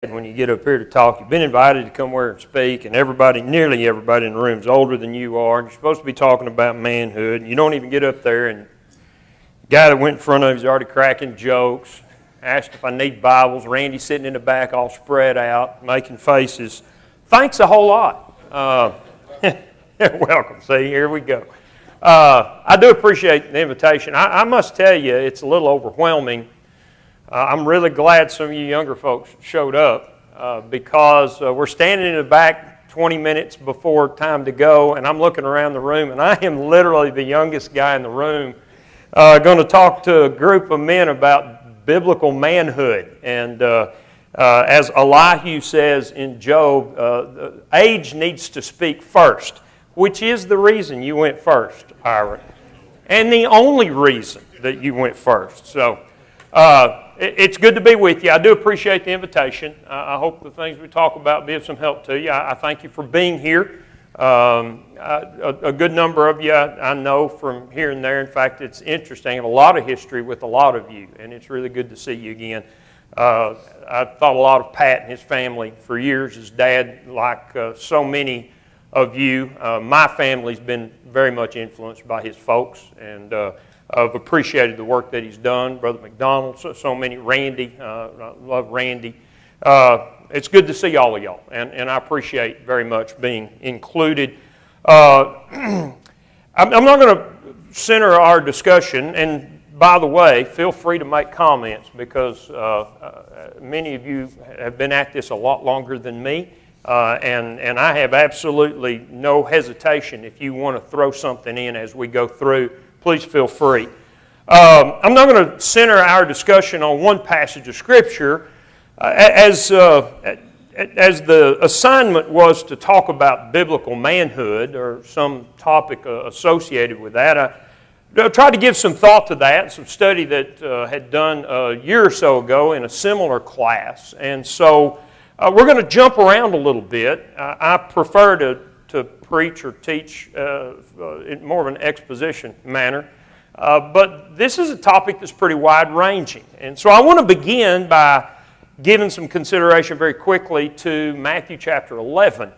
When you get up here to talk, you've been invited to come here and speak, and nearly everybody in the room is older than you are, and you're supposed to be talking about manhood, and you don't even get up there, and the guy that went in front of you is already cracking jokes, asked if I need Bibles. Randy's sitting in the back all spread out, making faces. Thanks a whole lot. You're welcome. See, here we go. I do appreciate the invitation. I must tell you, it's a little overwhelming. I'm really glad some of you younger folks showed up because we're standing in the back 20 minutes before time to go, and I'm looking around the room, and I am literally the youngest guy in the room going to talk to a group of men about biblical manhood. And as Elihu says in Job, age needs to speak first, which is the reason you went first, Ira, and the only reason that you went first. So it's good to be with you. I do appreciate the invitation. I hope the things we talk about be of some help to you. I thank you for being here. A good number of you I know from here and there. In fact, it's interesting. I have a lot of history with a lot of you, and it's really good to see you again. I thought a lot of Pat and his family for years. His dad, like so many of you, my family's been very much influenced by his folks, and I've appreciated the work that he's done. Brother McDonald, so many. Randy, I love Randy. It's good to see all of y'all, and I appreciate very much being included. I'm not going to center our discussion, and by the way, feel free to make comments because many of you have been at this a lot longer than me, and I have absolutely no hesitation if you want to throw something in as we go through. Please feel free. I'm not going to center our discussion on one passage of Scripture. As the assignment was to talk about biblical manhood or some topic associated with that, I tried to give some thought to that, some study that had done a year or so ago in a similar class. And so we're going to jump around a little bit. I prefer to preach or teach in more of an exposition manner. But this is a topic that's pretty wide-ranging. And so I want to begin by giving some consideration very quickly to Matthew chapter 11.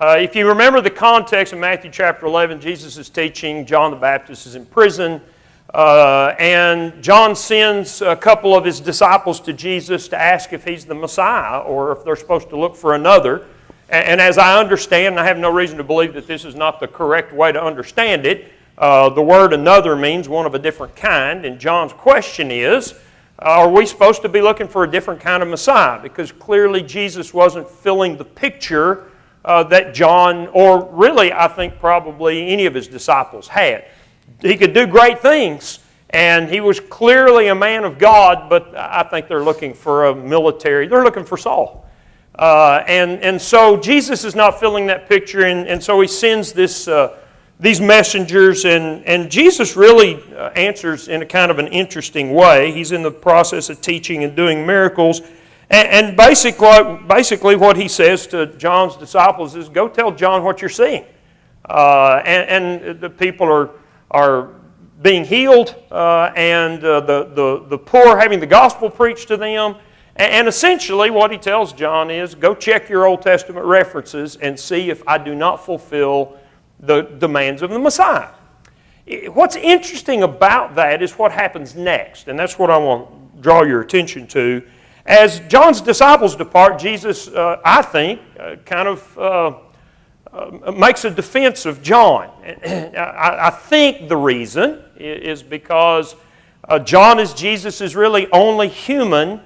If you remember the context of Matthew chapter 11, Jesus is teaching, John the Baptist is in prison, and John sends a couple of his disciples to Jesus to ask if he's the Messiah or if they're supposed to look for another. And as I understand, and I have no reason to believe that this is not the correct way to understand it, the word another means one of a different kind. And John's question is, are we supposed to be looking for a different kind of Messiah? Because clearly Jesus wasn't filling the picture that John, or really I think probably any of his disciples had. He could do great things, and he was clearly a man of God, but I think they're looking for they're looking for Saul. And so Jesus is not filling that picture, and so he sends these messengers, and Jesus really answers in a kind of an interesting way. He's in the process of teaching and doing miracles, and basically what he says to John's disciples is, go tell John what you're seeing. And the people are being healed, and the poor having the gospel preached to them. And essentially what he tells John is, go check your Old Testament references and see if I do not fulfill the demands of the Messiah. What's interesting about that is what happens next, and that's what I want to draw your attention to. As John's disciples depart, Jesus, I think, kind of makes a defense of John. I think the reason is because John, as Jesus' really only human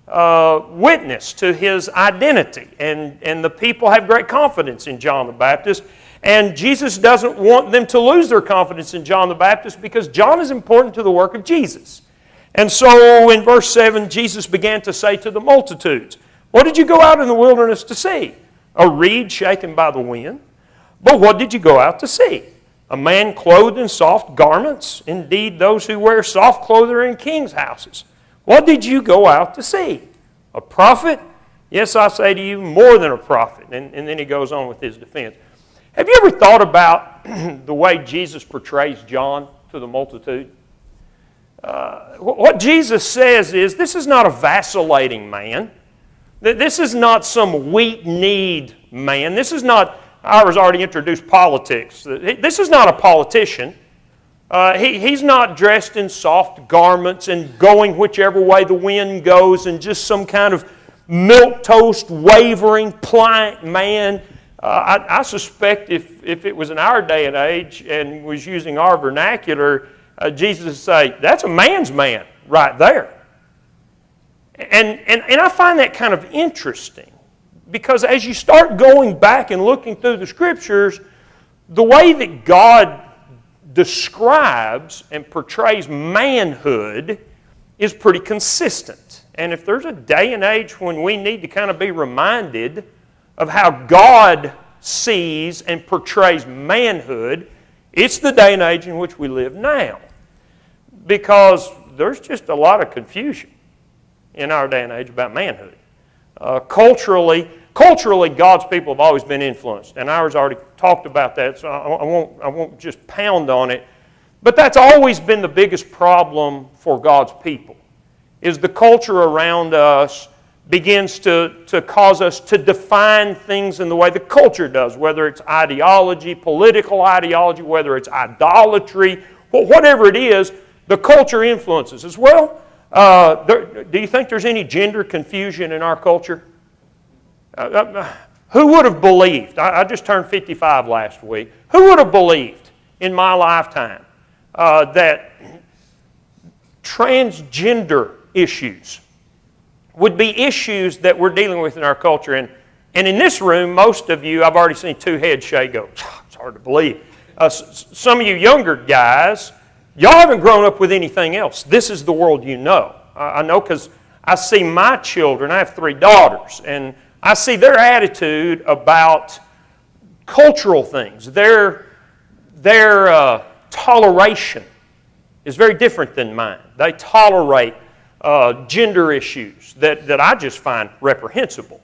witness to his identity. And the people have great confidence in John the Baptist. And Jesus doesn't want them to lose their confidence in John the Baptist because John is important to the work of Jesus. And so in verse 7, Jesus began to say to the multitudes, what did you go out in the wilderness to see? A reed shaken by the wind? But what did you go out to see? A man clothed in soft garments? Indeed, those who wear soft clothing are in kings' houses. What did you go out to see? A prophet? Yes, I say to you, more than a prophet. And then he goes on with his defense. Have you ever thought about the way Jesus portrays John to the multitude? What Jesus says is, this is not a vacillating man. This is not some weak-kneed man. This is not, I was already introduced politics. This is not a politician. He's not dressed in soft garments and going whichever way the wind goes and just some kind of milquetoast, wavering, pliant man. I suspect if it was in our day and age and was using our vernacular, Jesus would say, that's a man's man right there. And I find that kind of interesting because as you start going back and looking through the Scriptures, the way that God describes and portrays manhood is pretty consistent. And if there's a day and age when we need to kind of be reminded of how God sees and portrays manhood, it's the day and age in which we live now. Because there's just a lot of confusion in our day and age about manhood. Culturally, God's people have always been influenced, and ours already talked about that, so I won't just pound on it. But that's always been the biggest problem for God's people, is the culture around us begins to cause us to define things in the way the culture does, whether it's ideology, political ideology, whether it's idolatry, whatever it is, the culture influences as well. Do you think there's any gender confusion in our culture? Who would have believed? I just turned 55 last week. Who would have believed in my lifetime that transgender issues would be issues that we're dealing with in our culture? And in this room, most of you, I've already seen two heads shake go, it's hard to believe. Some of you younger guys, y'all haven't grown up with anything else. This is the world you know. I know because I see my children, I have 3 daughters, and I see their attitude about cultural things. Their toleration is very different than mine. They tolerate gender issues that I just find reprehensible.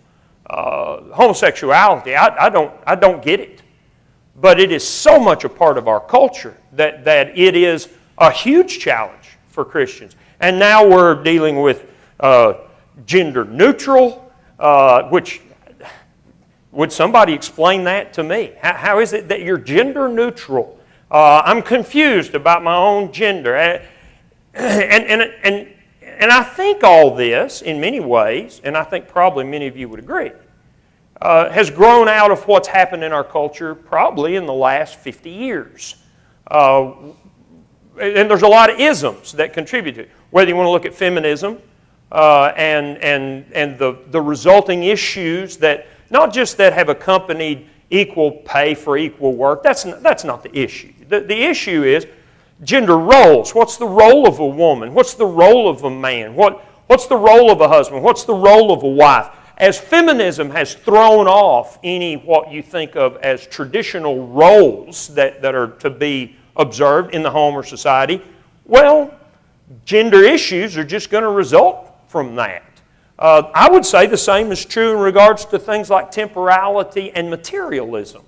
Homosexuality, I don't get it. But it is so much a part of our culture that it is a huge challenge for Christians. And now we're dealing with gender neutral, which, would somebody explain that to me? How is it that you're gender neutral? I'm confused about my own gender. And I think all this, in many ways, and I think probably many of you would agree, has grown out of what's happened in our culture probably in the last 50 years. And there's a lot of isms that contribute to it. Whether you want to look at feminism and the resulting issues that, not just that have accompanied equal pay for equal work, that's not the issue. The issue is gender roles. What's the role of a woman? What's the role of a man? What's the role of a husband? What's the role of a wife? As feminism has thrown off any what you think of as traditional roles that are to be observed in the home or society, well, gender issues are just going to result from that. I would say the same is true in regards to things like temporality and materialism.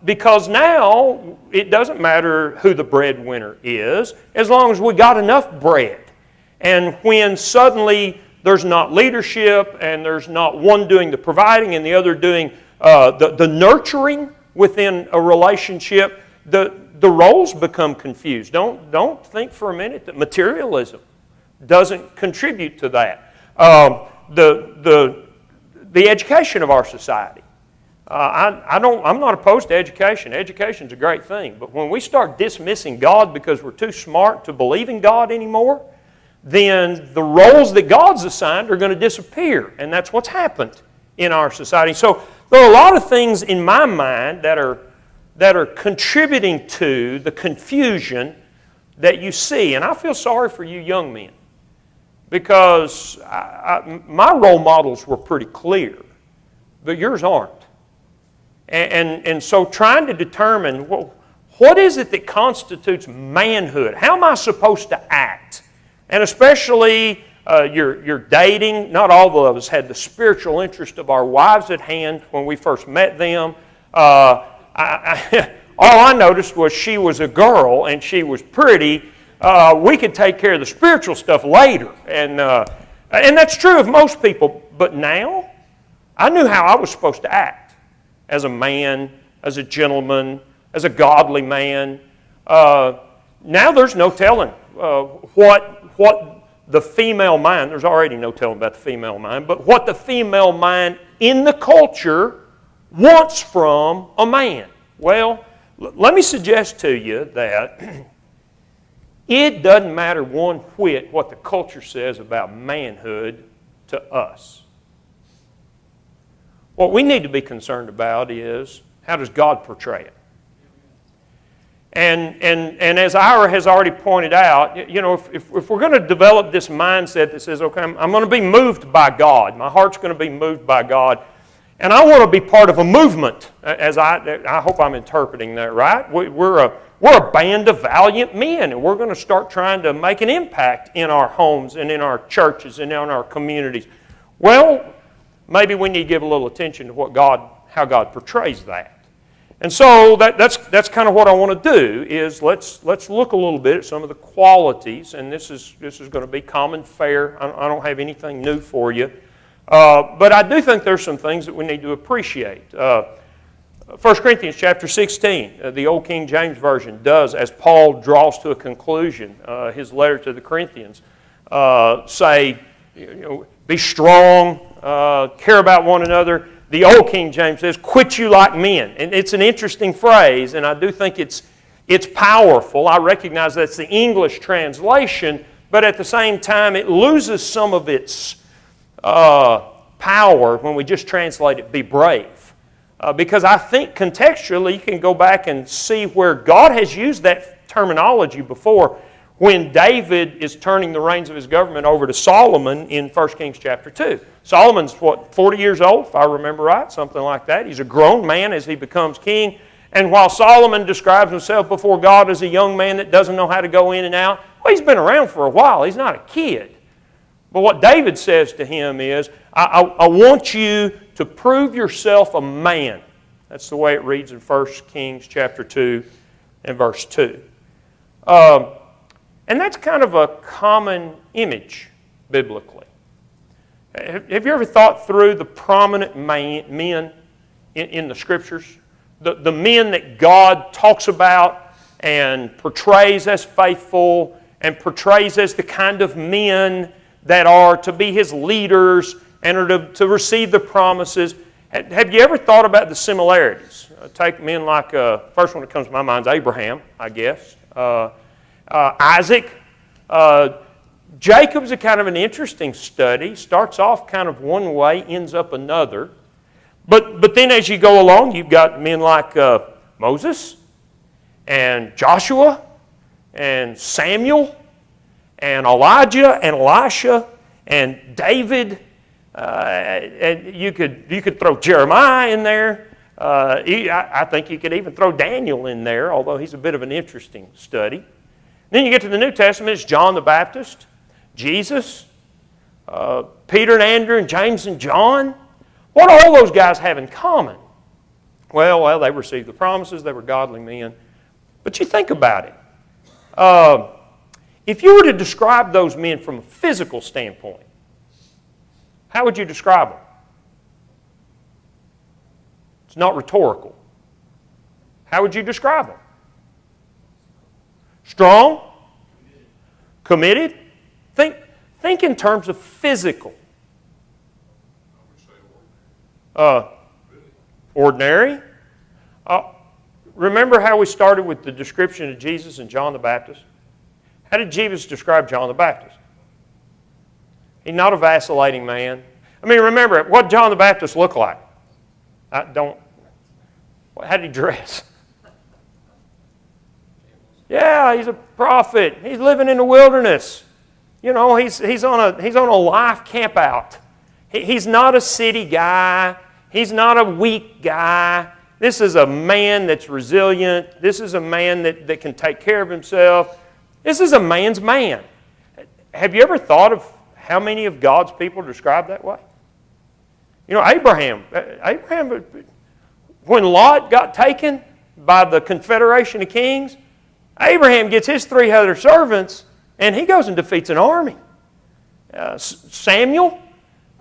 Because now it doesn't matter who the breadwinner is, as long as we got enough bread. And when suddenly there's not leadership and there's not one doing the providing and the other doing the nurturing within a relationship, the roles become confused. Don't think for a minute that materialism doesn't contribute to that. The education of our society. I'm not opposed to education. Education's a great thing. But when we start dismissing God because we're too smart to believe in God anymore, then the roles that God's assigned are going to disappear. And that's what's happened in our society. So there are a lot of things in my mind that are contributing to the confusion that you see. And I feel sorry for you young men, because my role models were pretty clear, but yours aren't. And so trying to determine what is it that constitutes manhood? How am I supposed to act? And especially you're dating. Not all of us had the spiritual interest of our wives at hand when we first met them. All I noticed was she was a girl and she was pretty. We could take care of the spiritual stuff later. And that's true of most people. But now, I knew how I was supposed to act as a man, as a gentleman, as a godly man. Now there's no telling what the female mind, there's already no telling about the female mind, but what the female mind in the culture wants from a man. Well, let me suggest to you that it doesn't matter one whit what the culture says about manhood to us. What we need to be concerned about is, how does God portray it? And as Ira has already pointed out, you know, if we're going to develop this mindset that says, okay, I'm going to be moved by God. My heart's going to be moved by God. And I want to be part of a movement, as I hope I'm interpreting that right. We're a band of valiant men, and we're going to start trying to make an impact in our homes and in our churches and in our communities. Well, maybe we need to give a little attention to how God portrays that. And so that's kind of what I want to do, is let's look a little bit at some of the qualities, and this is going to be common fare. I don't have anything new for you. But I do think there's some things that we need to appreciate. 1 Corinthians chapter 16, the Old King James Version does, as Paul draws to a conclusion his letter to the Corinthians, say, be strong, care about one another. The Old King James says, quit you like men. And it's an interesting phrase, and I do think it's powerful. I recognize that's the English translation, but at the same time it loses some of its power when we just translate it, be brave. Because I think contextually you can go back and see where God has used that terminology before when David is turning the reins of his government over to Solomon in 1 Kings chapter 2. Solomon's, 40 years old, if I remember right, something like that. He's a grown man as he becomes king. And while Solomon describes himself before God as a young man that doesn't know how to go in and out, well, he's been around for a while. He's not a kid. But what David says to him is, I want you to prove yourself a man. That's the way it reads in 1 Kings chapter 2 and verse 2. And that's kind of a common image biblically. Have you ever thought through the prominent men in the Scriptures? The men that God talks about and portrays as faithful and portrays as the kind of men that are to be His leaders and are to receive the promises. Have you ever thought about the similarities? Take men like, first one that comes to my mind is Abraham, I guess. Isaac. Jacob's a kind of an interesting study. Starts off kind of one way, ends up another. But then as you go along, you've got men like Moses and Joshua and Samuel and Elijah and Elisha and David. And you could throw Jeremiah in there. I think you could even throw Daniel in there, although he's a bit of an interesting study. Then you get to the New Testament, it's John the Baptist, Jesus, Peter and Andrew and James and John. What do all those guys have in common? Well, they received the promises, they were godly men. But you think about it. If you were to describe those men from a physical standpoint, how would you describe them? It's not rhetorical. How would you describe them? Strong? Committed? Think in terms of physical. Ordinary? Remember how we started with the description of Jesus and John the Baptist? How did Jesus describe John the Baptist? He's not a vacillating man. I mean, remember, what did John the Baptist look like? How did he dress? Yeah, he's a prophet. He's living in the wilderness. You know, he's on a life camp out. He's not a city guy. He's not a weak guy. This is a man that's resilient. This is a man that can take care of himself. This is a man's man. Have you ever thought of how many of God's people are described that way? You know, Abraham, when Lot got taken by the confederation of kings, Abraham gets his 3 other servants and he goes and defeats an army. Samuel,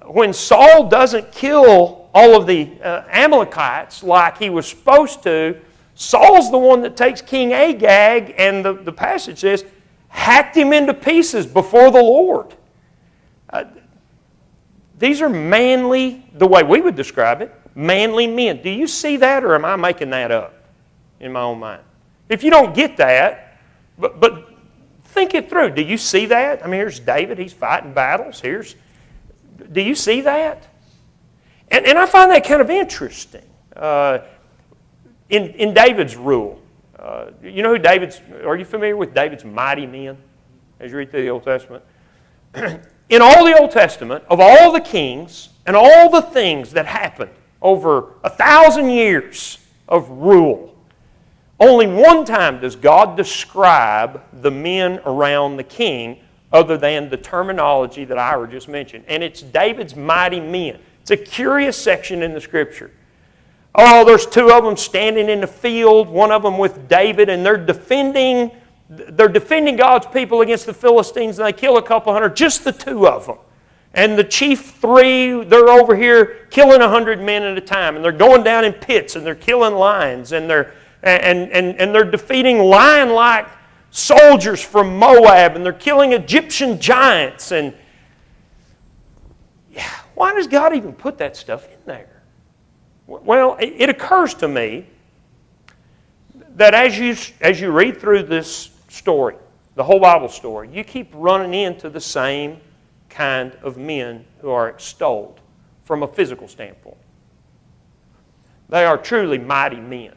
when Saul doesn't kill all of the Amalekites like he was supposed to, Saul's the one that takes King Agag, and the passage says, hacked him into pieces before the Lord. These are manly, the way we would describe it, manly men. Do you see that, or am I making that up in my own mind? If you don't get that, but think it through. Do you see that? I mean, here's David. He's fighting battles. Do you see that? And I find that kind of interesting in David's rule. You know who are you familiar with David's mighty men as you read through the Old Testament? In all the Old Testament, of all the kings and all the things that happened over 1,000 years of rule, only one time does God describe the men around the king other than the terminology that Ira just mentioned. And it's David's mighty men. It's a curious section in the Scripture. Oh, there's two of them standing in the field, one of them with David, and they're defending God's people against the Philistines, and they kill a couple hundred, just the two of them. And the chief three, they're over here killing 100 men at a time, and they're going down in pits, and they're killing lions, and they're defeating lion-like soldiers from Moab, and they're killing Egyptian giants. And yeah, why does God even put that stuff in there? Well, it occurs to me that as you read through this story, the whole Bible story, you keep running into the same kind of men who are extolled from a physical standpoint. They are truly mighty men.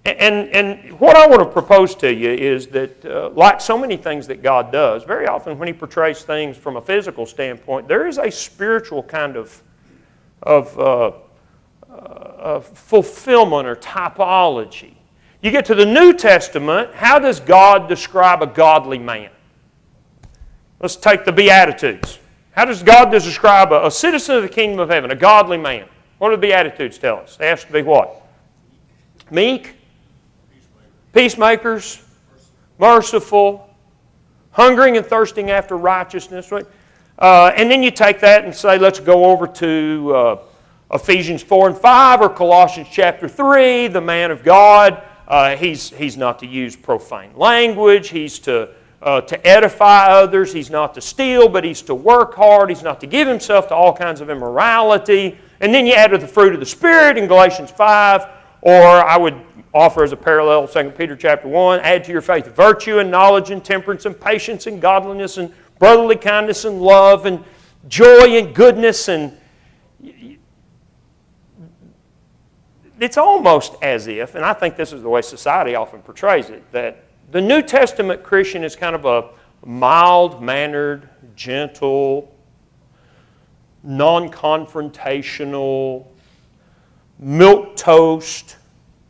And what I want to propose to you is that, like so many things that God does, very often when He portrays things from a physical standpoint, there is a spiritual kind of fulfillment or typology. You get to the New Testament, how does God describe a godly man? Let's take the Beatitudes. How does God describe a citizen of the kingdom of heaven, a godly man? What do the Beatitudes tell us? They have to be what? Meek, peacemakers, merciful, hungering and thirsting after righteousness. Right? And then you take that and say, let's go over to Ephesians 4 and 5 or Colossians chapter 3, the man of God. He's not to use profane language. He's to edify others. He's not to steal, but he's to work hard. He's not to give himself to all kinds of immorality. And then you add to the fruit of the Spirit in Galatians 5, or I would offer as a parallel 2 Peter chapter 1, add to your faith virtue and knowledge and temperance and patience and godliness and brotherly kindness and love and joy and goodness. And it's almost as if, and I think this is the way society often portrays it, that the New Testament Christian is kind of a mild-mannered, gentle, non-confrontational, milquetoast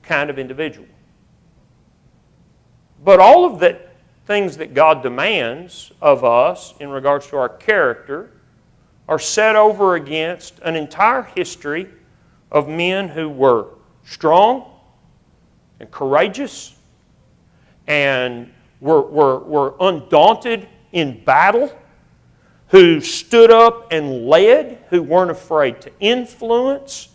kind of individual. But all of the things that God demands of us in regards to our character are set over against an entire history of men who were strong and courageous and were undaunted in battle, who stood up and led, who weren't afraid to influence,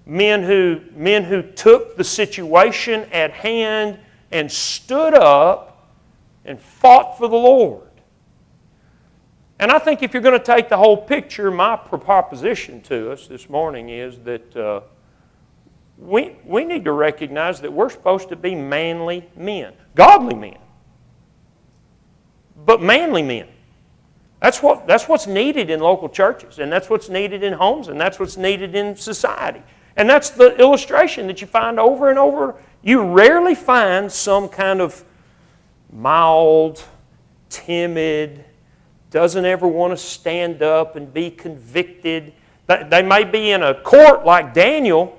men who took the situation at hand and stood up and fought for the Lord. And I think if you're going to take the whole picture, my proposition to us this morning is that we need to recognize that we're supposed to be manly men, godly men, but manly men. That's what's needed in local churches, and that's what's needed in homes, and that's what's needed in society. And that's the illustration that you find over and over. You rarely find some kind of mild, timid, doesn't ever want to stand up and be convicted. They may be in a court like Daniel,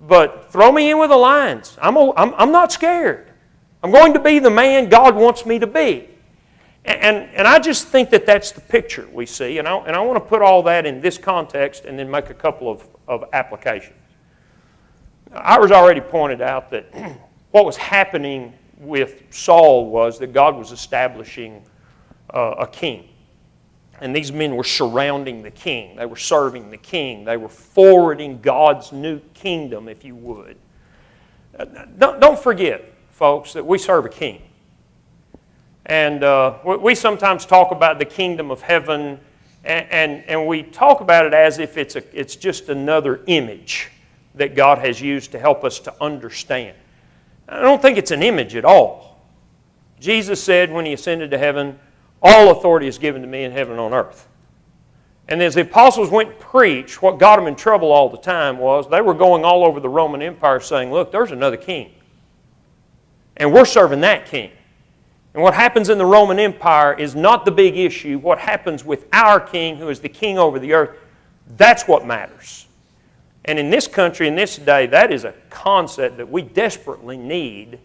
but throw me in with the lions. I'm not scared. I'm going to be the man God wants me to be. And I just think that that's the picture we see. And I want to put all that in this context and then make a couple of applications. Ira's already pointed out that what was happening with Saul was that God was establishing a king. And these men were surrounding the king. They were serving the king. They were forwarding God's new kingdom, if you would. Don't forget, folks, that we serve a king. And we sometimes talk about the kingdom of heaven, and we talk about it as if it's just another image that God has used to help us to understand. I don't think it's an image at all. Jesus said when He ascended to heaven, all authority is given to me in heaven and on earth. And as the apostles went and preached, what got them in trouble all the time was they were going all over the Roman Empire saying, look, there's another king. And we're serving that king. And what happens in the Roman Empire is not the big issue. What happens with our king, who is the king over the earth, that's what matters. And in this country, in this day, that is a concept that we desperately need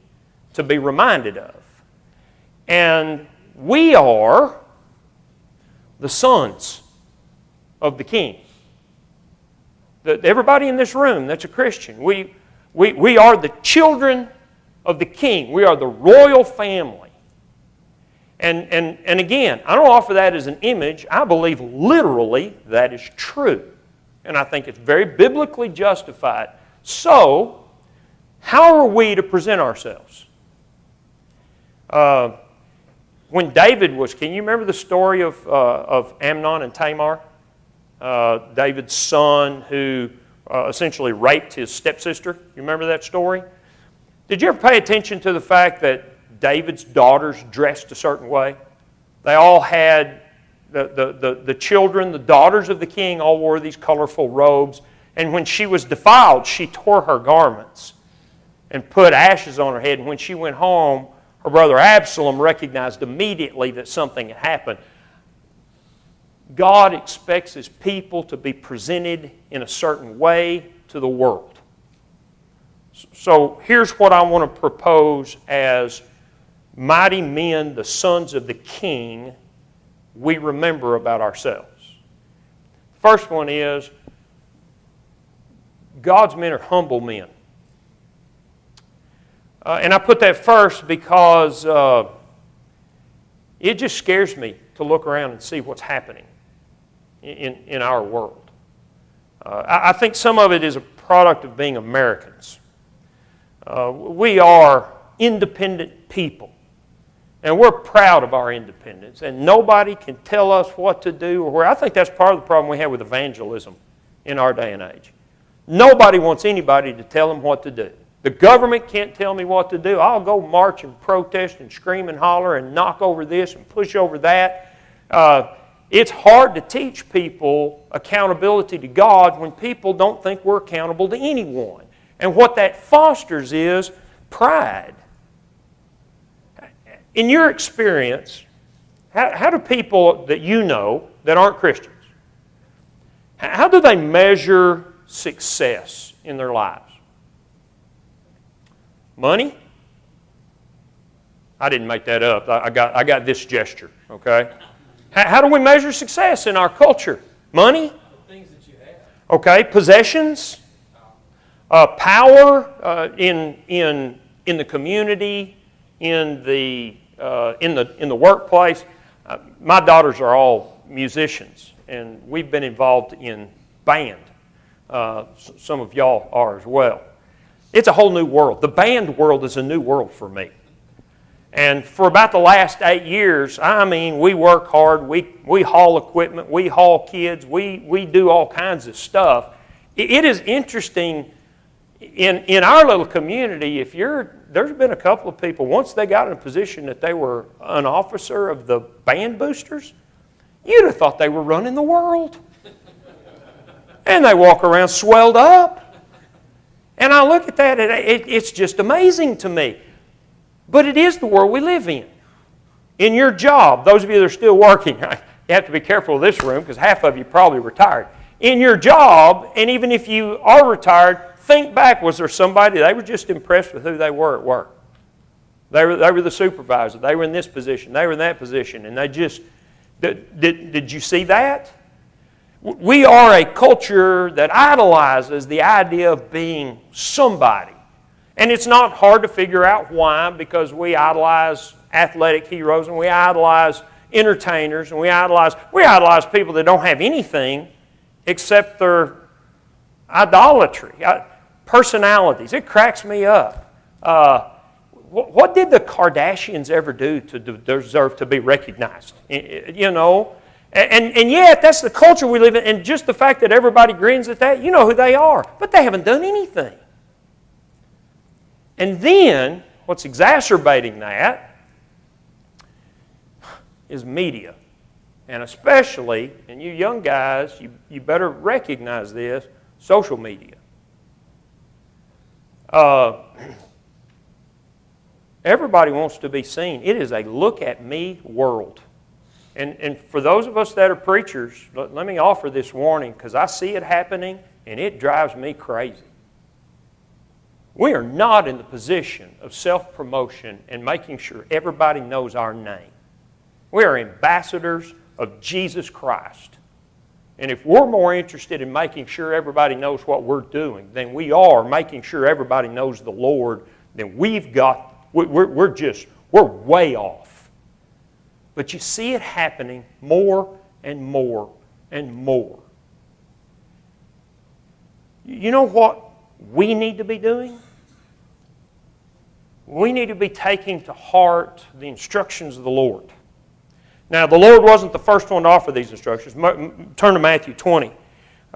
to be reminded of. And we are the sons of the king. Everybody in this room that's a Christian, we are the children of the king. We are the royal family. And again, I don't offer that as an image. I believe literally that is true. And I think it's very biblically justified. So, how are we to present ourselves? When David was king, you remember the story of Amnon and Tamar? David's son who essentially raped his stepsister. You remember that story? Did you ever pay attention to the fact that David's daughters dressed a certain way? They all had, the children, the daughters of the king all wore these colorful robes. And when she was defiled, she tore her garments and put ashes on her head. And when she went home, her brother Absalom recognized immediately that something had happened. God expects His people to be presented in a certain way to the world. So here's what I want to propose as mighty men, the sons of the king, we remember about ourselves. First one is, God's men are humble men. And I put that first because it just scares me to look around and see what's happening in our world. I think some of it is a product of being Americans. We are independent people, and we're proud of our independence, and nobody can tell us what to do or where. I think that's part of the problem we have with evangelism in our day and age. Nobody wants anybody to tell them what to do. The government can't tell me what to do. I'll go march and protest and scream and holler and knock over this and push over that. It's hard to teach people accountability to God when people don't think we're accountable to anyone. And what that fosters is pride. In your experience, how do people that you know that aren't Christians, how do they measure success in their lives? Money? I didn't make that up. I got this gesture, okay? How do we measure success in our culture? Money? The things that you have. Okay, possessions? Power in the community, in the workplace. My daughters are all musicians, and we've been involved in band. Some of y'all are as well. It's a whole new world. The band world is a new world for me. And for about the last 8 years, I mean, we work hard, we haul equipment, we haul kids, we do all kinds of stuff. It is interesting in our little community, there's been a couple of people, once they got in a position that they were an officer of the band boosters, you'd have thought they were running the world. And they walk around swelled up. And I look at that, and it's just amazing to me. But it is the world we live in. In your job, those of you that are still working, you have to be careful of this room because half of you probably retired. In your job, and even if you are retired, think back, was there somebody, they were just impressed with who they were at work. They were the supervisor. They were in this position. They were in that position. And they just, did you see that? We are a culture that idolizes the idea of being somebody. And it's not hard to figure out why, because we idolize athletic heroes and we idolize entertainers, and we idolize people that don't have anything except their idolatry, personalities. It cracks me up. What did the Kardashians ever do to deserve to be recognized? You know, and yet that's the culture we live in, and just the fact that everybody grins at that, you know who they are, but they haven't done anything. And then, what's exacerbating that is media. And especially, and you young guys, you better recognize this, social media. Everybody wants to be seen. It is a look-at-me world. And for those of us that are preachers, let me offer this warning, because I see it happening, and it drives me crazy. We are not in the position of self-promotion and making sure everybody knows our name. We are ambassadors of Jesus Christ. And if we're more interested in making sure everybody knows what we're doing than we are making sure everybody knows the Lord, then we're way off. But you see it happening more and more and more. You know what we need to be doing? We need to be taking to heart the instructions of the Lord. Now, the Lord wasn't the first one to offer these instructions. Turn to Matthew 20.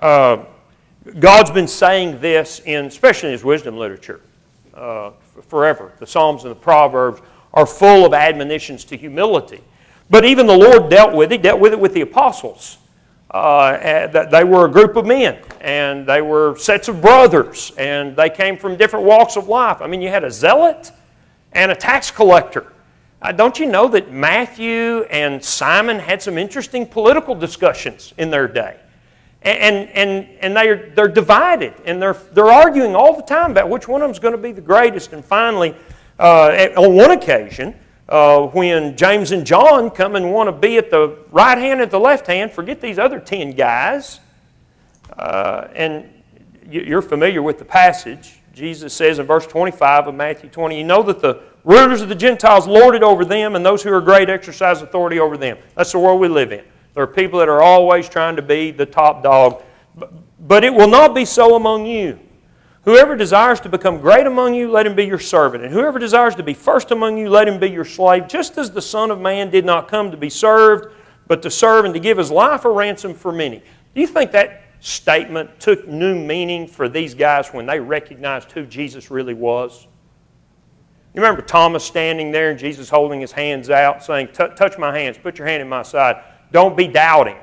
God's been saying this, especially in His wisdom literature, forever. The Psalms and the Proverbs are full of admonitions to humility. But even the Lord dealt with it with the apostles. They were a group of men, and they were sets of brothers, and they came from different walks of life. I mean, you had a zealot and a tax collector. Don't you know that Matthew and Simon had some interesting political discussions in their day? And they're divided, and they're arguing all the time about which one of them is going to be the greatest. And finally, on one occasion, when James and John come and want to be at the right hand and the left hand, forget these other 10 guys. And you're familiar with the passage. Jesus says in verse 25 of Matthew 20, you know that the rulers of the Gentiles lord it over them, and those who are great exercise authority over them. That's the world we live in. There are people that are always trying to be the top dog. But it will not be so among you. Whoever desires to become great among you, let him be your servant. And whoever desires to be first among you, let him be your slave, just as the Son of Man did not come to be served, but to serve and to give His life a ransom for many. Do you think that statement took new meaning for these guys when they recognized who Jesus really was? You remember Thomas standing there and Jesus holding his hands out saying, touch my hands, put your hand in my side. Don't be doubting,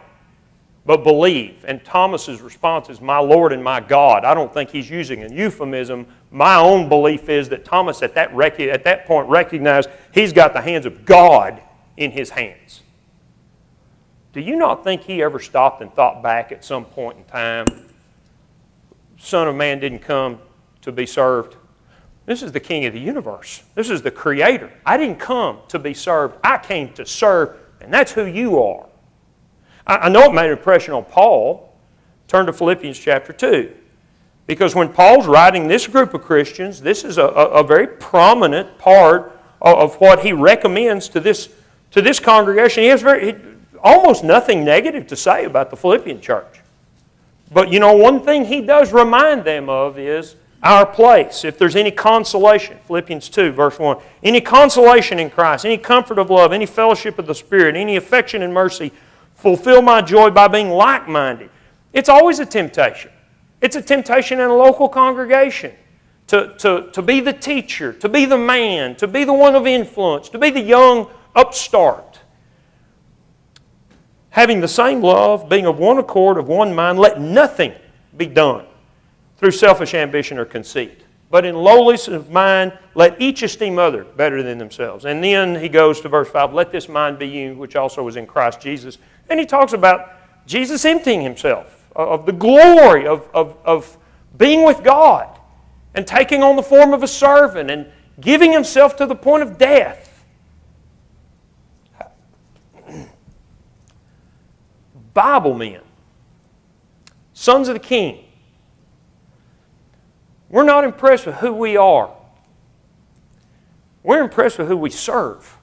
but believe. And Thomas's response is, my Lord and my God. I don't think he's using a euphemism. My own belief is that Thomas at that point recognized he's got the hands of God in his hands. Do you not think he ever stopped and thought back at some point in time, Son of Man didn't come to be served? This is the King of the universe. This is the Creator. I didn't come to be served. I came to serve, and that's who you are. I know it made an impression on Paul. Turn to Philippians chapter 2. Because when Paul's writing this group of Christians, this is a very prominent part of what he recommends to this congregation. He has almost nothing negative to say about the Philippian church. But you know, one thing he does remind them of is our place. If there's any consolation, Philippians 2, verse 1, any consolation in Christ, any comfort of love, any fellowship of the Spirit, any affection and mercy, fulfill my joy by being like-minded. It's always a temptation. It's a temptation in a local congregation to be the teacher, to be the man, to be the one of influence, to be the young upstart. Having the same love, being of one accord, of one mind, let nothing be done through selfish ambition or conceit. But in lowliness of mind, let each esteem other better than themselves. And then he goes to verse 5, let this mind be you, which also was in Christ Jesus. And he talks about Jesus emptying himself of the glory of being with God and taking on the form of a servant and giving himself to the point of death. Bible men, sons of the King, we're not impressed with who we are. We're impressed with who we serve.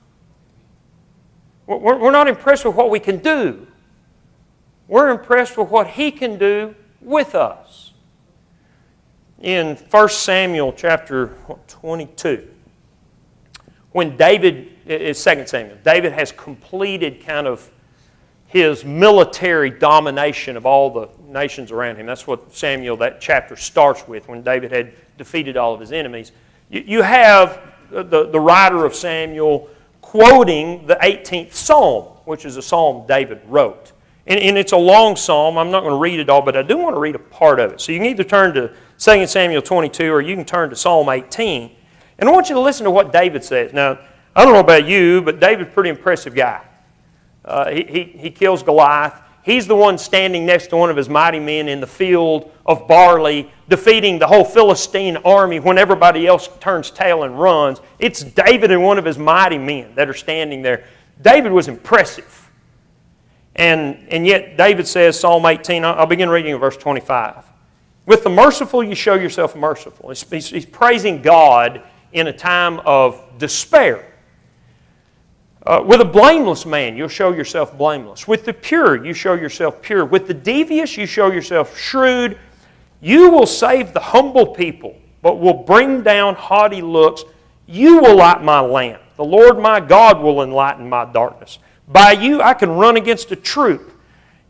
We're not impressed with what we can do. We're impressed with what He can do with us. In 1 Samuel chapter 22, when David, it's 2 Samuel, David has completed kind of his military domination of all the nations around him. That's what Samuel, that chapter starts with, when David had defeated all of his enemies. You have the writer of Samuel quoting the 18th Psalm, which is a psalm David wrote. And it's a long psalm. I'm not going to read it all, but I do want to read a part of it. So you can either turn to 2 Samuel 22 or you can turn to Psalm 18. And I want you to listen to what David says. Now, I don't know about you, but David's a pretty impressive guy. He kills Goliath. He's the one standing next to one of his mighty men in the field of barley, defeating the whole Philistine army when everybody else turns tail and runs. It's David and one of his mighty men that are standing there. David was impressive. And yet David says, Psalm 18, I'll begin reading in verse 25. With the merciful you show yourself merciful. He's praising God in a time of despair. With a blameless man, you'll show yourself blameless. With the pure, you show yourself pure. With the devious, you show yourself shrewd. You will save the humble people, but will bring down haughty looks. You will light my lamp. The Lord my God will enlighten my darkness. By you I can run against a troop,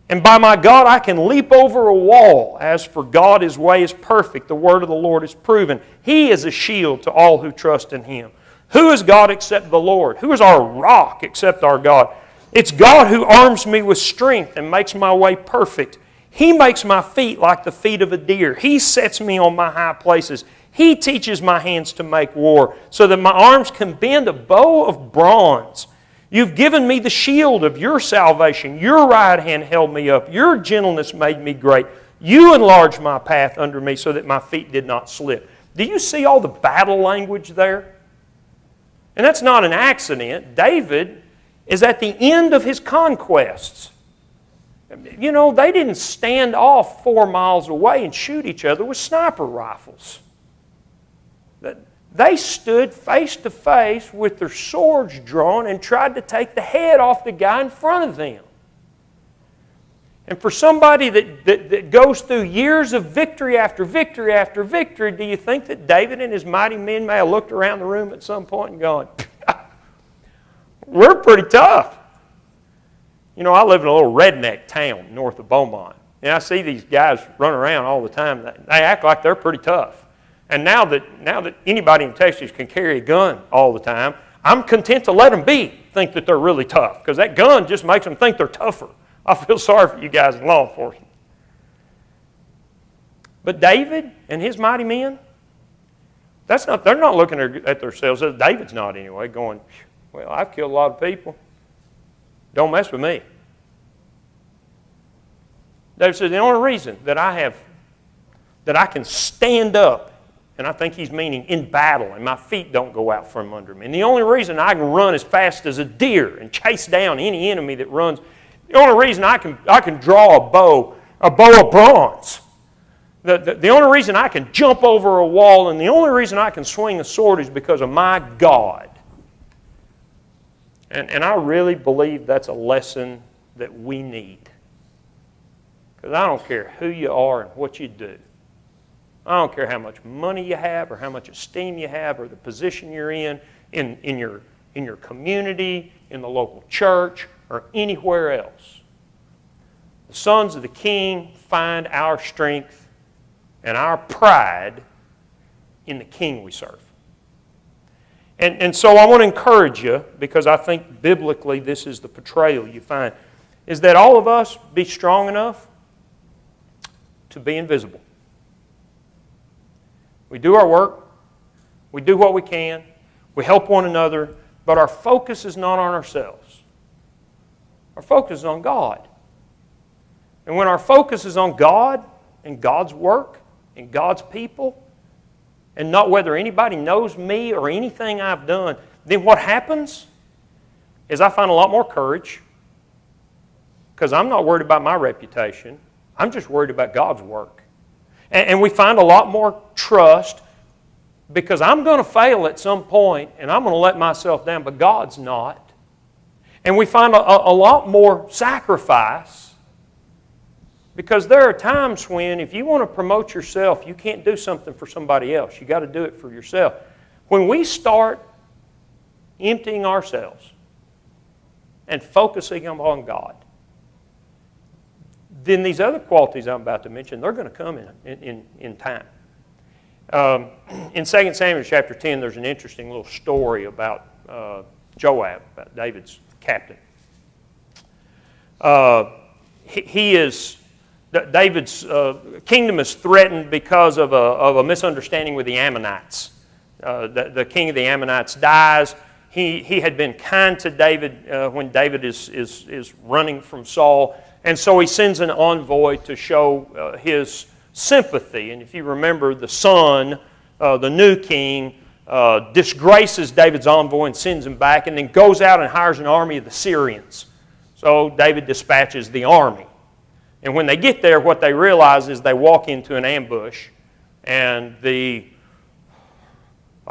and by my God I can leap over a wall. As for God, His way is perfect. The word of the Lord is proven. He is a shield to all who trust in Him. Who is God except the Lord? Who is our rock except our God? It's God who arms me with strength and makes my way perfect. He makes my feet like the feet of a deer. He sets me on my high places. He teaches my hands to make war, so that my arms can bend a bow of bronze. You've given me the shield of your salvation. Your right hand held me up. Your gentleness made me great. You enlarged my path under me so that my feet did not slip. Do you see all the battle language there? And that's not an accident. David is at the end of his conquests. You know, they didn't stand off 4 miles away and shoot each other with sniper rifles. They stood face to face with their swords drawn and tried to take the head off the guy in front of them. And for somebody that goes through years of victory after victory after victory, do you think that David and his mighty men may have looked around the room at some point and gone, we're pretty tough? You know, I live in a little redneck town north of Bowman. And I see these guys run around all the time. They act like they're pretty tough. And now that anybody in Texas can carry a gun all the time, I'm content to let them think that they're really tough, because that gun just makes them think they're tougher. I feel sorry for you guys in law enforcement. But David and his mighty men, they're not looking at themselves, David's not anyway, going, well, I've killed a lot of people. Don't mess with me. David said, the only reason that I can stand up, and I think he's meaning in battle, and my feet don't go out from under me. And the only reason I can run as fast as a deer and chase down any enemy that runs, the only reason I can draw a bow of bronze, the only reason I can jump over a wall, and the only reason I can swing a sword is because of my God. And I really believe that's a lesson that we need. Because I don't care who you are and what you do. I don't care how much money you have or how much esteem you have or the position you're in your community, in the local church, or anywhere else. The sons of the King find our strength and our pride in the King we serve. And so I want to encourage you, because I think biblically this is the portrayal you find, is that all of us be strong enough to be invisible. We do our work, we do what we can, we help one another, but our focus is not on ourselves. Our focus is on God. And when our focus is on God and God's work and God's people, and not whether anybody knows me or anything I've done, then what happens is I find a lot more courage, because I'm not worried about my reputation. I'm just worried about God's work. And we find a lot more trust, because I'm going to fail at some point and I'm going to let myself down, but God's not. And we find a lot more sacrifice, because there are times when if you want to promote yourself, you can't do something for somebody else. You got to do it for yourself. When we start emptying ourselves and focusing on God, then these other qualities I'm about to mention, they're going to come in time. In 2 Samuel chapter 10, there's an interesting little story about Joab, about David's captain. David's kingdom is threatened because of a misunderstanding with the Ammonites. The king of the Ammonites dies. He had been kind to David when David is running from Saul, and so he sends an envoy to show his sympathy. And if you remember, the son, the new king, disgraces David's envoy and sends him back, and then goes out and hires an army of the Syrians. So David dispatches the army. And when they get there, what they realize is they walk into an ambush, and I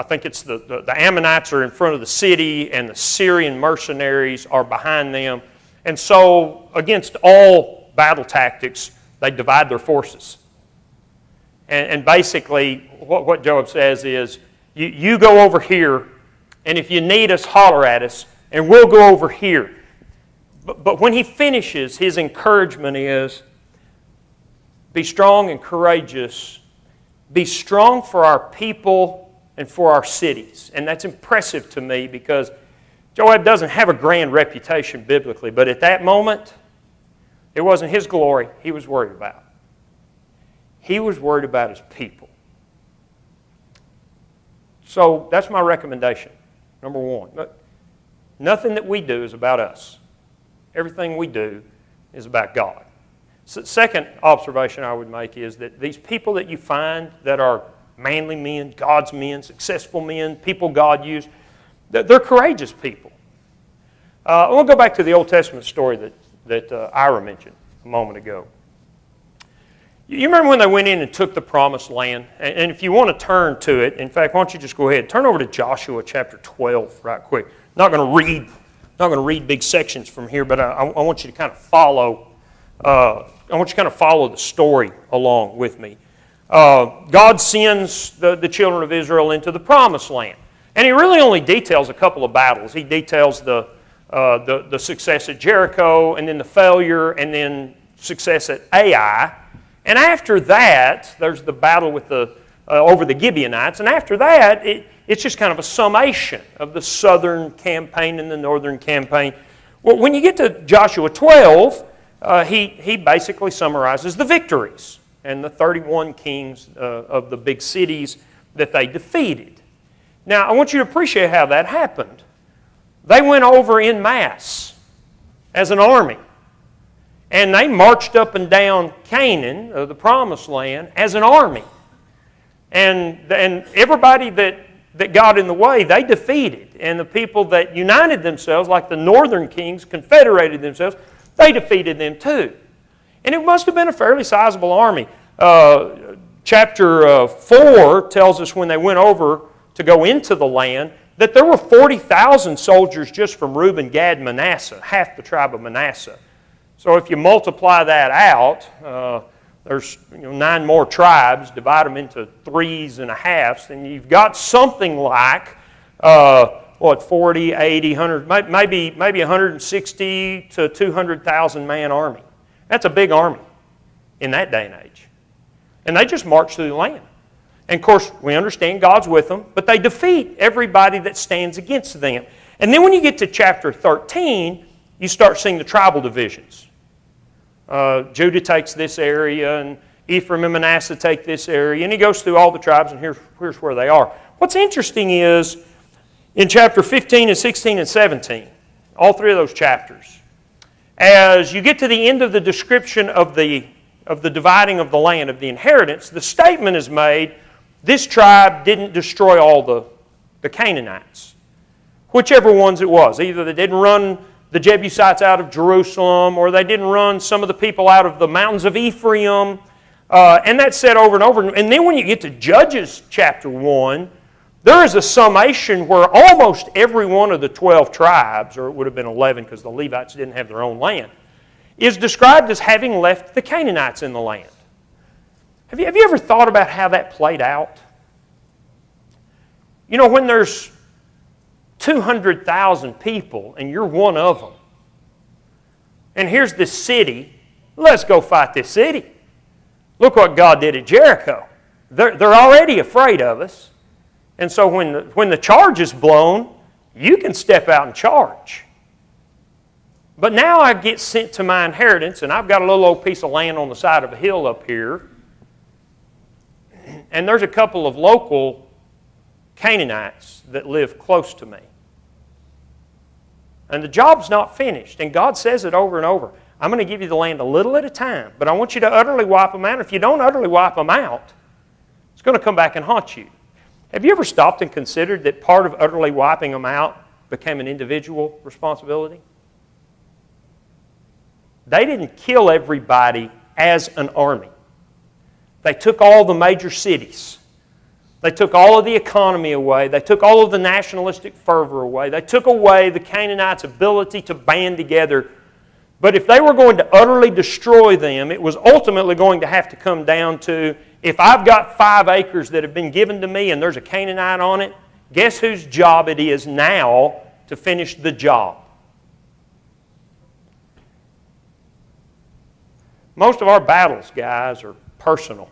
think it's the Ammonites are in front of the city, and the Syrian mercenaries are behind them. And so, against all battle tactics, they divide their forces. And basically, what Joab says is, you go over here, and if you need us, holler at us, and we'll go over here. But when he finishes, his encouragement is, be strong and courageous. Be strong for our people and for our cities. And that's impressive to me, because Joab doesn't have a grand reputation biblically, but at that moment, it wasn't his glory he was worried about. He was worried about his people. So that's my recommendation, number one. Nothing that we do is about us. Everything we do is about God. So second observation I would make is that these people that you find that are manly men, God's men, successful men, people God used, they're courageous people. I want to go back to the Old Testament story that Ira mentioned a moment ago. You remember when they went in and took the promised land? And if you want to turn to it, in fact, why don't you just go ahead, turn over to Joshua chapter 12 right quick. Not going to read big sections from here, but I want you to kind of follow. I want you to kind of follow the story along with me. God sends the children of Israel into the promised land, and He really only details a couple of battles. He details the success at Jericho, and then the failure, and then success at Ai. And after that, there's the battle with over the Gibeonites. And after that, it's just kind of a summation of the southern campaign and the northern campaign. Well, when you get to Joshua 12, he basically summarizes the victories and the 31 kings of the big cities that they defeated. Now, I want you to appreciate how that happened. They went over en masse as an army. And they marched up and down Canaan, the promised land, as an army. And everybody that got in the way, they defeated. And the people that united themselves, like the northern kings, confederated themselves, they defeated them too. And it must have been a fairly sizable army. Chapter 4 tells us when they went over to go into the land that there were 40,000 soldiers just from Reuben, Gad, Manasseh, half the tribe of Manasseh. So if you multiply that out, there's 9 more tribes, divide them into 3s and 1/2, and you've got something like, 40, 80, 100, maybe 160 to 200,000 man army. That's a big army in that day and age. And they just march through the land. And of course, we understand God's with them, but they defeat everybody that stands against them. And then when you get to chapter 13, you start seeing the tribal divisions. Judah takes this area, and Ephraim and Manasseh take this area, and he goes through all the tribes, and here's where they are. What's interesting is, in chapter 15 and 16 and 17, all 3 of those chapters, as you get to the end of the description of the dividing of the land, of the inheritance, the statement is made, this tribe didn't destroy all the Canaanites, whichever ones it was. Either they didn't run the Jebusites out of Jerusalem, or they didn't run some of the people out of the mountains of Ephraim. And that's said over and over. And then when you get to Judges chapter 1, there is a summation where almost every one of the 12 tribes, or it would have been 11 because the Levites didn't have their own land, is described as having left the Canaanites in the land. Have you ever thought about how that played out? You know, when there's 200,000 people and you're one of them, and here's this city, let's go fight this city. Look what God did at Jericho. They're already afraid of us. And so when the charge is blown, you can step out and charge. But now I get sent to my inheritance, and I've got a little old piece of land on the side of a hill up here. And there's a couple of local Canaanites that live close to me. And the job's not finished. And God says it over and over. I'm going to give you the land a little at a time, but I want you to utterly wipe them out. If you don't utterly wipe them out, it's going to come back and haunt you. Have you ever stopped and considered that part of utterly wiping them out became an individual responsibility? They didn't kill everybody as an army. They took all the major cities. They took all of the economy away. They took all of the nationalistic fervor away. They took away the Canaanites' ability to band together. But if they were going to utterly destroy them, it was ultimately going to have to come down to, if I've got 5 acres that have been given to me and there's a Canaanite on it, guess whose job it is now to finish the job? Most of our battles, guys, are personal.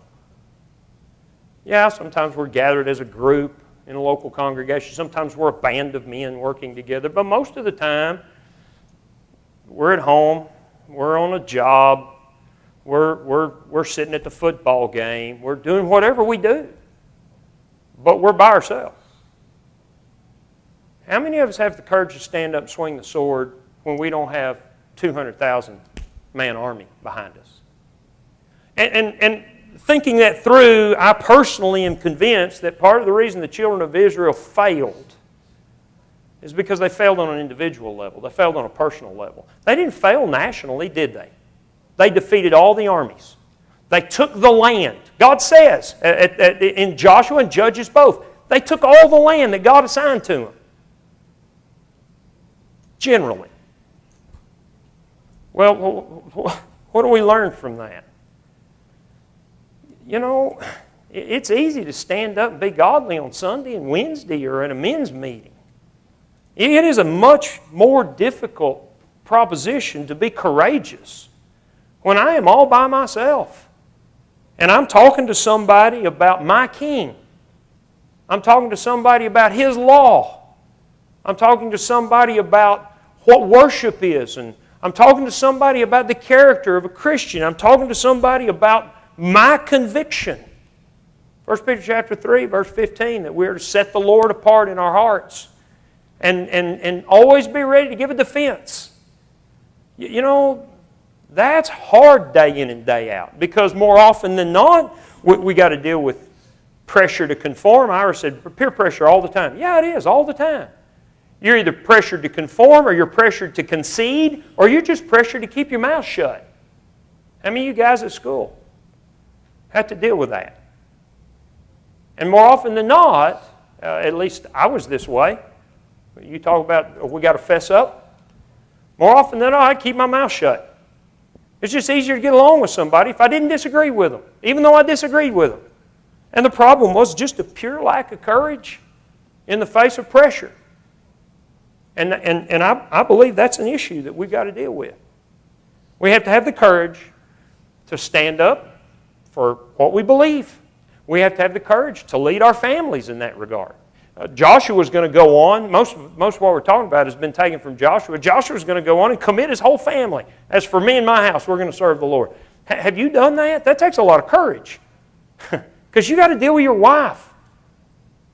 Yeah, sometimes we're gathered as a group in a local congregation. Sometimes we're a band of men working together. But most of the time, we're at home. We're on a job. We're sitting at the football game. We're doing whatever we do. But we're by ourselves. How many of us have the courage to stand up and swing the sword when we don't have 200,000-man army behind us? And thinking that through, I personally am convinced that part of the reason the children of Israel failed is because they failed on an individual level. They failed on a personal level. They didn't fail nationally, did they? They defeated all the armies. They took the land. God says in Joshua and Judges both, they took all the land that God assigned to them. Generally. Well, what do we learn from that? You know, it's easy to stand up and be godly on Sunday and Wednesday or at a men's meeting. It is a much more difficult proposition to be courageous when I am all by myself and I'm talking to somebody about my King. I'm talking to somebody about His law. I'm talking to somebody about what worship is, and I'm talking to somebody about the character of a Christian. I'm talking to somebody about my conviction. 1 Peter chapter 3, verse 15, that we're to set the Lord apart in our hearts and always be ready to give a defense. You know, that's hard day in and day out, because more often than not, we got to deal with pressure to conform. Ira said peer pressure all the time. Yeah, it is, all the time. You're either pressured to conform, or you're pressured to concede, or you're just pressured to keep your mouth shut. How many of you guys at school have to deal with that? And more often than not, at least I was this way. You talk about we got to fess up. More often than not, I keep my mouth shut. It's just easier to get along with somebody if I didn't disagree with them, even though I disagreed with them. And the problem was just a pure lack of courage in the face of pressure. And I believe that's an issue that we've got to deal with. We have to have the courage to stand up for what we believe. We have to have the courage to lead our families in that regard. Joshua was going to go on. Most of what we're talking about has been taken from Joshua. Joshua was going to go on and commit his whole family. As for me and my house, we're going to serve the Lord. Have you done that? That takes a lot of courage. Because you got to deal with your wife.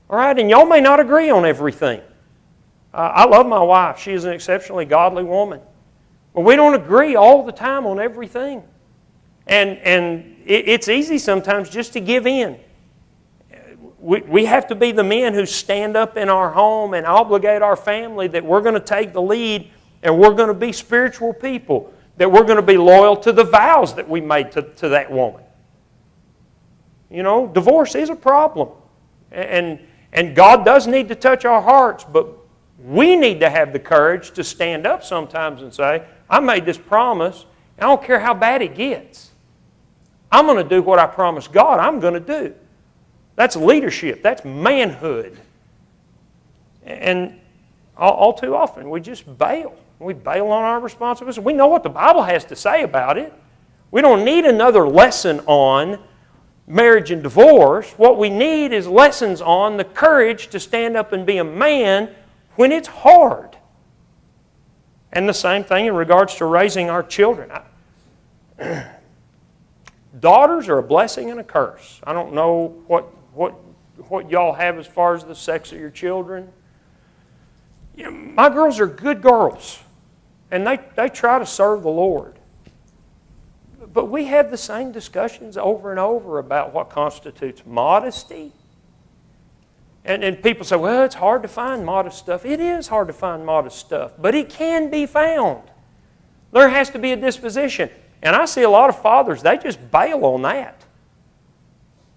All right? And y'all may not agree on everything. I love my wife. She is an exceptionally godly woman. But we don't agree all the time on everything. And it's easy sometimes just to give in. We have to be the men who stand up in our home and obligate our family that we're going to take the lead and we're going to be spiritual people, that we're going to be loyal to the vows that we made to that woman. You know, divorce is a problem. And And God does need to touch our hearts, but we need to have the courage to stand up sometimes and say, I made this promise, and I don't care how bad it gets. I'm going to do what I promised God I'm going to do. That's leadership. That's manhood. And all too often, we just bail. We bail on our responsibilities. We know what the Bible has to say about it. We don't need another lesson on marriage and divorce. What we need is lessons on the courage to stand up and be a man when it's hard. And the same thing in regards to raising our children. Daughters are a blessing and a curse. I don't know what y'all have as far as the sex of your children. You know, my girls are good girls, and they try to serve the Lord. But we have the same discussions over and over about what constitutes modesty. And people say, well, it's hard to find modest stuff. It is hard to find modest stuff, but it can be found. There has to be a disposition. And I see a lot of fathers, they just bail on that.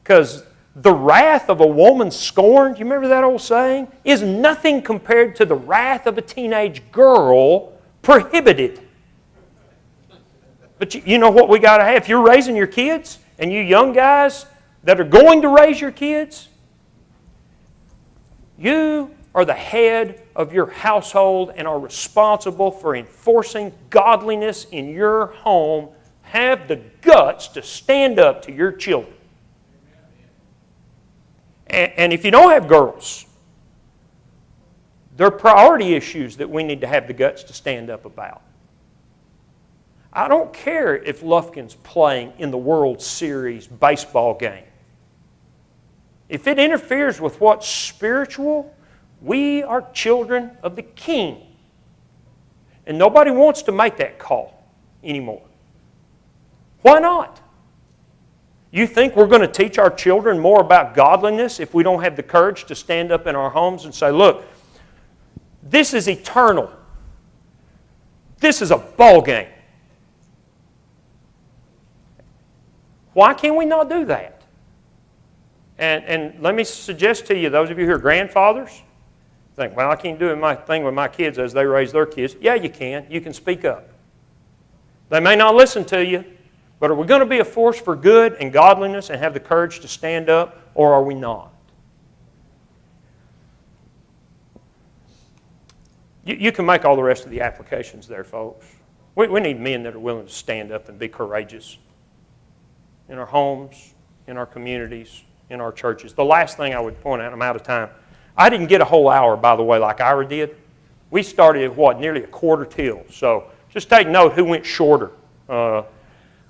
Because the wrath of a woman scorned, you remember that old saying, is nothing compared to the wrath of a teenage girl prohibited. But you know what we got to have? If you're raising your kids, and you young guys that are going to raise your kids, you are the head of your household and are responsible for enforcing godliness in your home. Have the guts to stand up to your children. And if you don't have girls, there are priority issues that we need to have the guts to stand up about. I don't care if Lufkin's playing in the World Series baseball game. If it interferes with what's spiritual, we are children of the King. And nobody wants to make that call anymore. Why not? You think we're going to teach our children more about godliness if we don't have the courage to stand up in our homes and say, look, this is eternal. This is a ball game. Why can we not do that? And let me suggest to you, those of you who are grandfathers, think, well, I can't do my thing with my kids as they raise their kids. Yeah, you can. You can speak up. They may not listen to you, but are we going to be a force for good and godliness and have the courage to stand up, or are we not? You can make all the rest of the applications there, folks. We need men that are willing to stand up and be courageous in our homes, in our communities, in our churches. The last thing I would point out, I'm out of time. I didn't get a whole hour, by the way, like Ira did. We started at, nearly a quarter till. So just take note who went shorter. The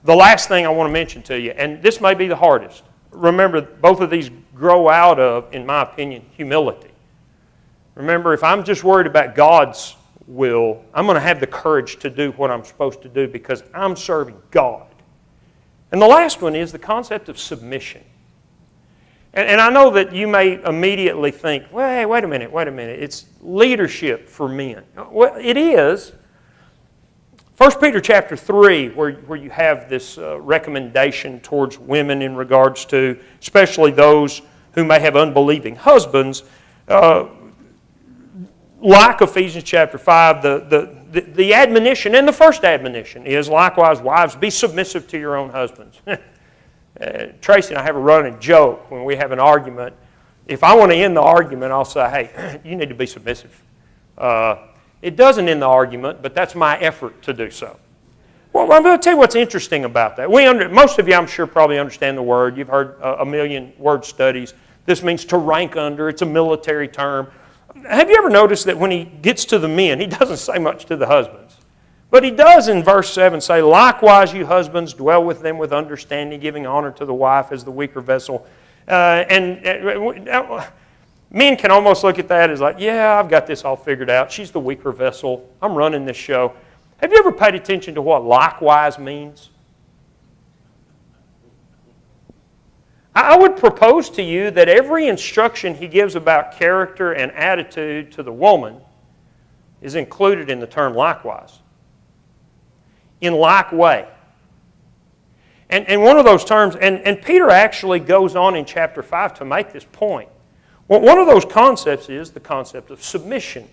last thing I want to mention to you, and this may be the hardest. Remember, both of these grow out of, in my opinion, humility. Remember, if I'm just worried about God's will, I'm going to have the courage to do what I'm supposed to do because I'm serving God. And the last one is the concept of submission. And I know that you may immediately think, well, hey, wait a minute, it's leadership for men. Well, it is. 1 Peter chapter 3, where you have this recommendation towards women in regards to, especially those who may have unbelieving husbands, like Ephesians chapter 5, the admonition, and the first admonition is, likewise, wives, be submissive to your own husbands. Tracy and I have a running joke when we have an argument. If I want to end the argument, I'll say, hey, you need to be submissive. It doesn't end the argument, but that's my effort to do so. Well, I'm going to tell you what's interesting about that. Most of you, I'm sure, probably understand the word. You've heard a million word studies. This means to rank under. It's a military term. Have you ever noticed that when he gets to the men, he doesn't say much to the husbands? But he does in verse 7 say, likewise, you husbands, dwell with them with understanding, giving honor to the wife as the weaker vessel. Men can almost look at that as like, yeah, I've got this all figured out. She's the weaker vessel. I'm running this show. Have you ever paid attention to what likewise means? I would propose to you that every instruction he gives about character and attitude to the woman is included in the term likewise. In like way. And one of those terms, and Peter actually goes on in chapter 5 to make this point. Well, one of those concepts is the concept of submission.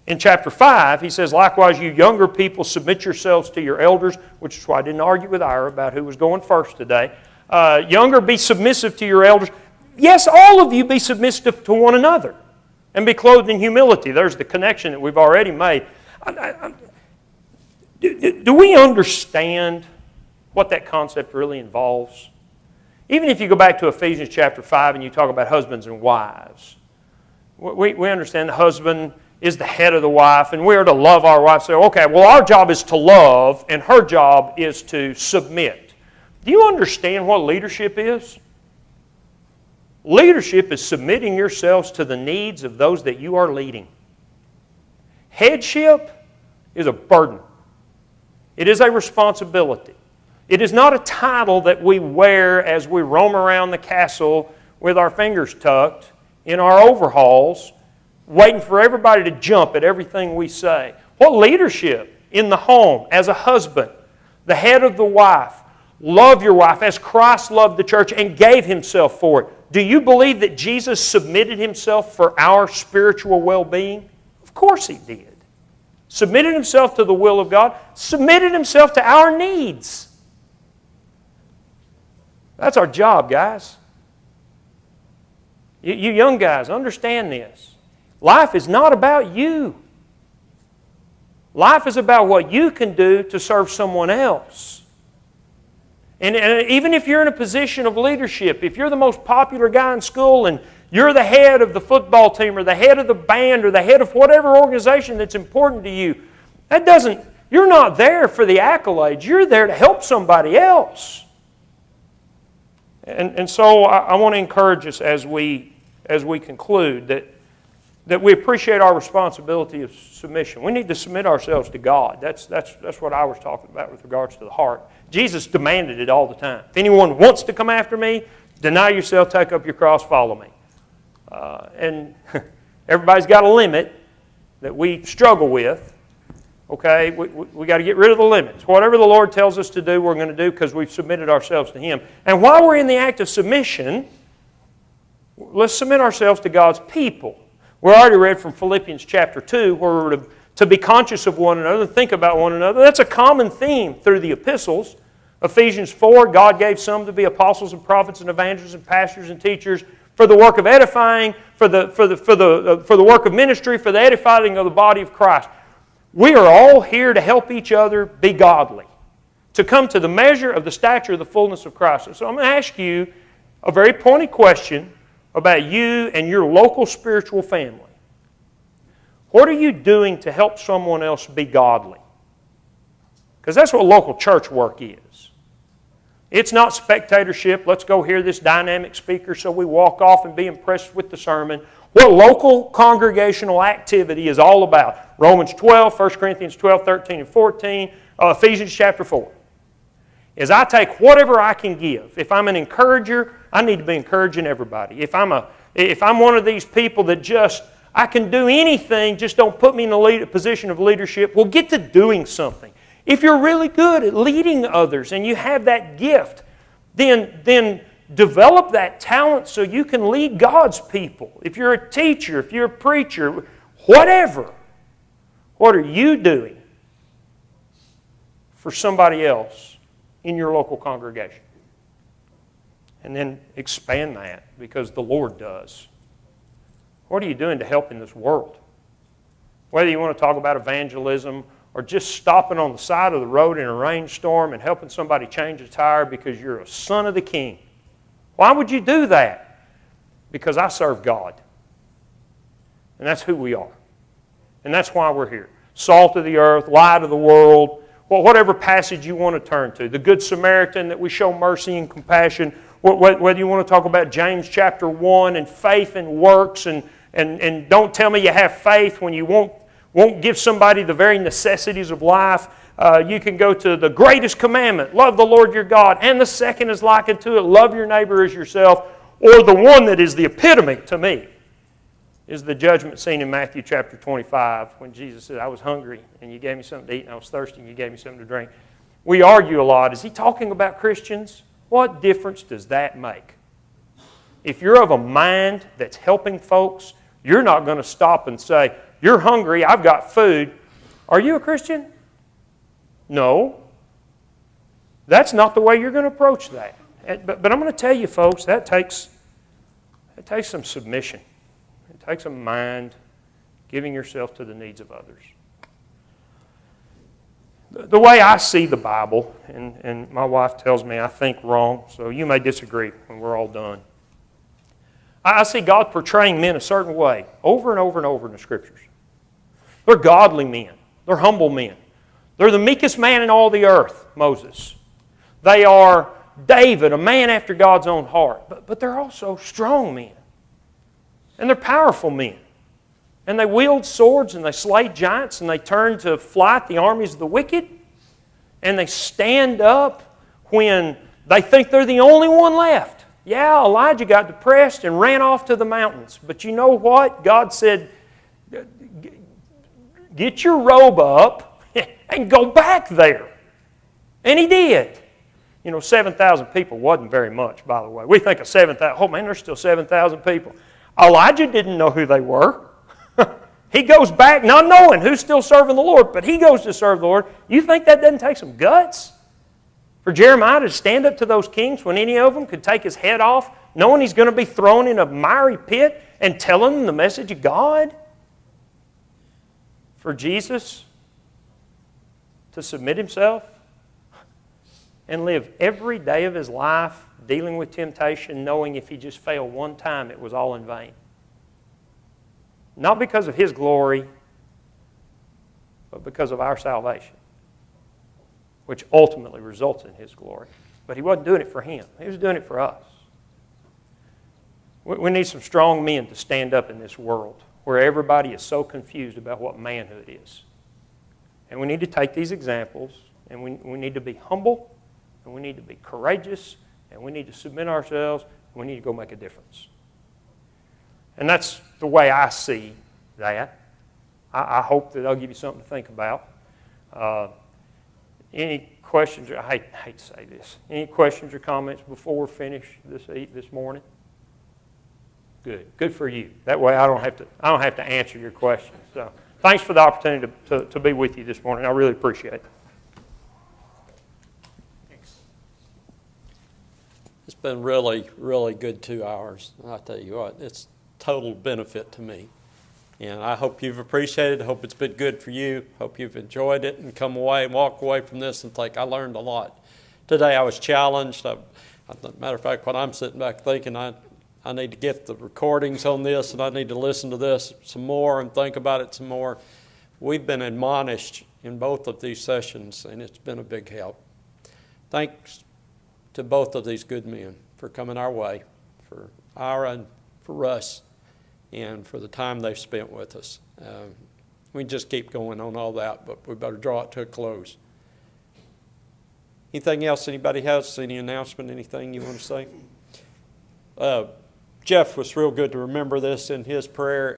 In chapter 5, he says, likewise, you younger people, submit yourselves to your elders, which is why I didn't argue with Ira about who was going first today. Younger, be submissive to your elders. Yes, all of you be submissive to one another and be clothed in humility. There's the connection that we've already made. Do we understand what that concept really involves? Even if you go back to Ephesians chapter 5 and you talk about husbands and wives, we understand the husband is the head of the wife and we are to love our wife. So, okay, well, our job is to love and her job is to submit. Do you understand what leadership is? Leadership is submitting yourselves to the needs of those that you are leading. Headship is a burden. It is a responsibility. It is not a title that we wear as we roam around the castle with our fingers tucked in our overalls, waiting for everybody to jump at everything we say. What leadership in the home as a husband, the head of the wife, love your wife as Christ loved the church and gave Himself for it. Do you believe that Jesus submitted Himself for our spiritual well-being? Of course He did. Submitted Himself to the will of God, submitted Himself to our needs. That's our job, guys. You young guys, understand this. Life is not about you. Life is about what you can do to serve someone else. And even if you're in a position of leadership, if you're the most popular guy in school and you're the head of the football team or the head of the band or the head of whatever organization that's important to you, you're not there for the accolades. You're there to help somebody else. And so I want to encourage us as we conclude that we appreciate our responsibility of submission. We need to submit ourselves to God. That's what I was talking about with regards to the heart. Jesus demanded it all the time. If anyone wants to come after me, deny yourself, take up your cross, follow me. And everybody's got a limit that we struggle with. Okay, we got to get rid of the limits. Whatever the Lord tells us to do, we're going to do because we've submitted ourselves to Him. And while we're in the act of submission, let's submit ourselves to God's people. We already read from Philippians chapter 2 where we're to be conscious of one another, think about one another. That's a common theme through the epistles. Ephesians 4, God gave some to be apostles and prophets and evangelists and pastors and teachers for the work of edifying, for the work of ministry, for the edifying of the body of Christ. We are all here to help each other be godly, to come to the measure of the stature of the fullness of Christ. So I'm going to ask you a very pointed question about you and your local spiritual family. What are you doing to help someone else be godly? Because that's what local church work is. It's not spectatorship. Let's go hear this dynamic speaker so we walk off and be impressed with the sermon. What local congregational activity is all about. Romans 12, 1 Corinthians 12, 13, and 14, Ephesians chapter 4. Is I take whatever I can give. If I'm an encourager, I need to be encouraging everybody. If I'm one of these people that I can do anything, just don't put me in a position of leadership, well, get to doing something. If you're really good at leading others and you have that gift, then develop that talent so you can lead God's people. If you're a teacher, if you're a preacher, whatever, what are you doing for somebody else in your local congregation? And then expand that because the Lord does. What are you doing to help in this world? Whether you want to talk about evangelism or just stopping on the side of the road in a rainstorm and helping somebody change a tire because you're a son of the King. Why would you do that? Because I serve God. And that's who we are. And that's why we're here. Salt of the earth, light of the world, whatever passage you want to turn to. The Good Samaritan, that we show mercy and compassion. Whether you want to talk about James chapter 1 and faith and works and don't tell me you have faith when you won't give somebody the very necessities of life. You can go to the greatest commandment, love the Lord your God, and the second is likened to it, love your neighbor as yourself, or the one that is the epitome to me is the judgment scene in Matthew chapter 25 when Jesus said, I was hungry and you gave me something to eat, and I was thirsty and you gave me something to drink. We argue a lot. Is he talking about Christians? What difference does that make? if you're of a mind that's helping folks, you're not going to stop and say, you're hungry, I've got food. Are you a Christian? No. That's not the way you're going to approach that. But I'm going to tell you, folks, that takes some submission. It takes a mind giving yourself to the needs of others. The way I see the Bible, and my wife tells me I think wrong, so you may disagree when we're all done. I see God portraying men a certain way over and over and over in the Scriptures. They're godly men. They're humble men. They're the meekest man in all the earth, Moses. They are David, a man after God's own heart. But they're also strong men. And they're powerful men. And they wield swords and they slay giants and they turn to flight the armies of the wicked. And they stand up when they think they're the only one left. Yeah, Elijah got depressed and ran off to the mountains. But you know what? God said, get your robe up and go back there. And he did. 7,000 people wasn't very much, by the way. We think of 7,000. Oh, man, there's still 7,000 people. Elijah didn't know who they were. He goes back not knowing who's still serving the Lord, but he goes to serve the Lord. You think that doesn't take some guts? For Jeremiah to stand up to those kings when any of them could take his head off, knowing he's going to be thrown in a miry pit and telling them the message of God? For Jesus to submit himself and live every day of his life dealing with temptation, knowing if he just failed one time, it was all in vain. Not because of his glory, but because of our salvation, which ultimately results in his glory. But he wasn't doing it for him. He was doing it for us. We need some strong men to stand up in this world where everybody is so confused about what manhood is. And we need to take these examples, and we need to be humble, and we need to be courageous, and we need to submit ourselves, and we need to go make a difference. And that's the way I see that. I hope that I'll give you something to think about. Any questions? I hate to say this. Any questions or comments before we're finished this morning? Good for you. That way I don't have to answer your questions. So thanks for the opportunity to be with you this morning. I really appreciate it. It's been really, really good 2 hours. I tell you what, it's total benefit to me. And I hope you've appreciated it. I hope it's been good for you. Hope you've enjoyed it and walk away from this and think, I learned a lot. Today I was challenged. Matter of fact, when I'm sitting back thinking, I need to get the recordings on this and I need to listen to this some more and think about it some more. We've been admonished in both of these sessions, and it's been a big help. Thanks to both of these good men for coming our way, for Ira and for Russ, and for the time they've spent with us. We just keep going on all that, but we better draw it to a close. Anything else anybody has? Any announcement, anything you want to say? Jeff was real good to remember this in his prayer.